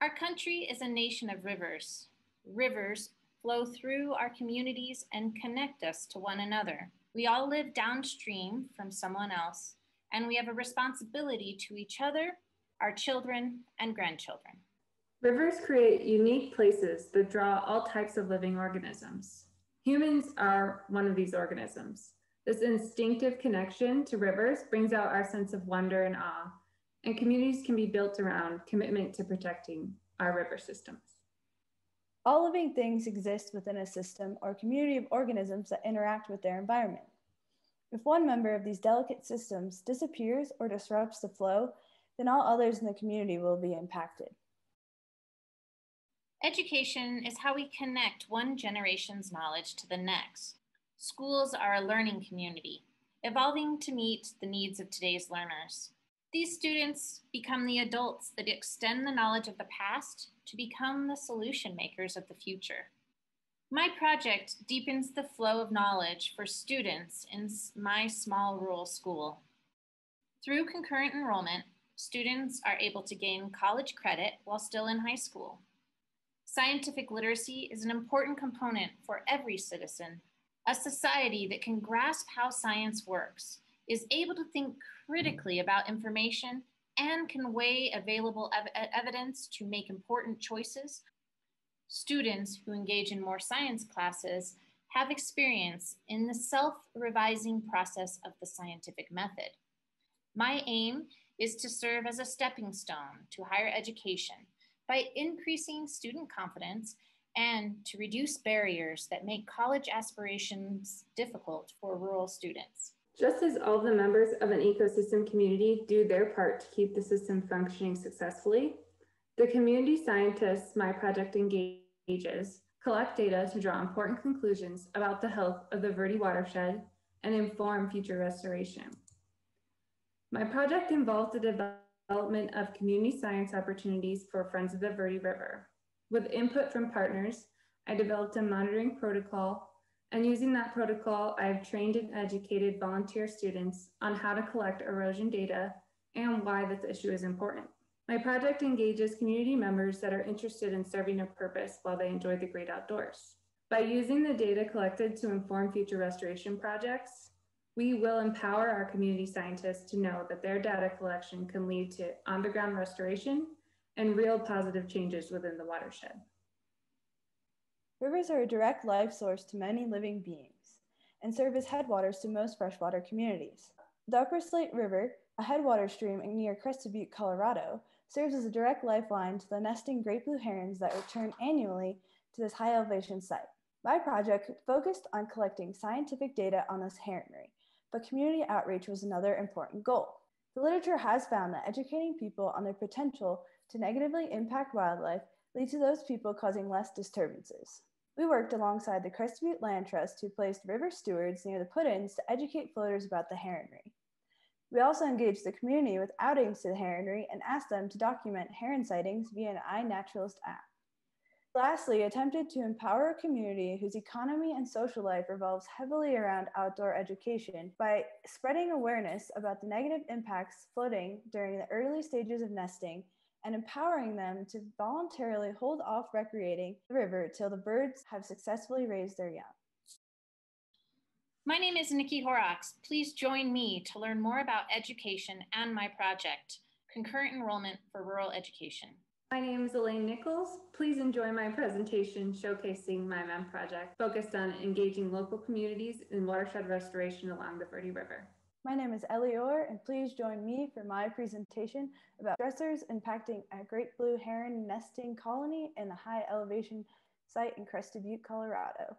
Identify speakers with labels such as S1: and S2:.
S1: Our country is a nation of rivers. Rivers flow through our communities and connect us to one another. We all live downstream from someone else, and we have a responsibility to each other, our children, and grandchildren.
S2: Rivers create unique places that draw all types of living organisms. Humans are one of these organisms. This instinctive connection to rivers brings out our sense of wonder and awe, and communities can be built around commitment to protecting our river systems.
S3: All living things exist within a system or community of organisms that interact with their environment. If one member of these delicate systems disappears or disrupts the flow, then all others in the community will be impacted.
S1: Education is how we connect one generation's knowledge to the next. Schools are a learning community, evolving to meet the needs of today's learners. These students become the adults that extend the knowledge of the past to become the solution makers of the future. My project deepens the flow of knowledge for students in my small rural school. Through concurrent enrollment, students are able to gain college credit while still in high school. Scientific literacy is an important component for every citizen. A society that can grasp how science works is able to think critically about information and can weigh available evidence to make important choices. Students who engage in more science classes have experience in the self-revising process of the scientific method. My aim is to serve as a stepping stone to higher education by increasing student confidence and to reduce barriers that make college aspirations difficult for rural students.
S2: Just as all the members of an ecosystem community do their part to keep the system functioning successfully, the community scientists my project engages collect data to draw important conclusions about the health of the Verde watershed and inform future restoration. My project involved the development of community science opportunities for Friends of the Verde River. With input from partners, I developed a monitoring protocol, and using that protocol, I have trained and educated volunteer students on how to collect erosion data and why this issue is important. My project engages community members that are interested in serving a purpose while they enjoy the great outdoors. By using the data collected to inform future restoration projects, we will empower our community scientists to know that their data collection can lead to on-the-ground restoration and real positive changes within the watershed.
S3: Rivers are a direct life source to many living beings and serve as headwaters to most freshwater communities. The Upper Slate River, a headwater stream near Crested Butte, Colorado, serves as a direct lifeline to the nesting great blue herons that return annually to this high elevation site. My project focused on collecting scientific data on this heronry, but community outreach was another important goal. The literature has found that educating people on their potential to negatively impact wildlife leads to those people causing less disturbances. We worked alongside the Crested Butte Land Trust, who placed river stewards near the put-ins to educate floaters about the heronry. We also engaged the community with outings to the heronry and asked them to document heron sightings via an iNaturalist app. Lastly, attempted to empower a community whose economy and social life revolves heavily around outdoor education by spreading awareness about the negative impacts flooding during the early stages of nesting and empowering them to voluntarily hold off recreating the river till the birds have successfully raised their young.
S1: My name is Nikki Horrocks. Please join me to learn more about education and my project, Concurrent Enrollment for Rural Education.
S2: My name is Elaine Nichols. Please enjoy my presentation showcasing my MEM project focused on engaging local communities in watershed restoration along the Verde River.
S3: My name is Ellie Orr, and please join me for my presentation about stressors impacting a great blue heron nesting colony in the high elevation site in Crested Butte, Colorado.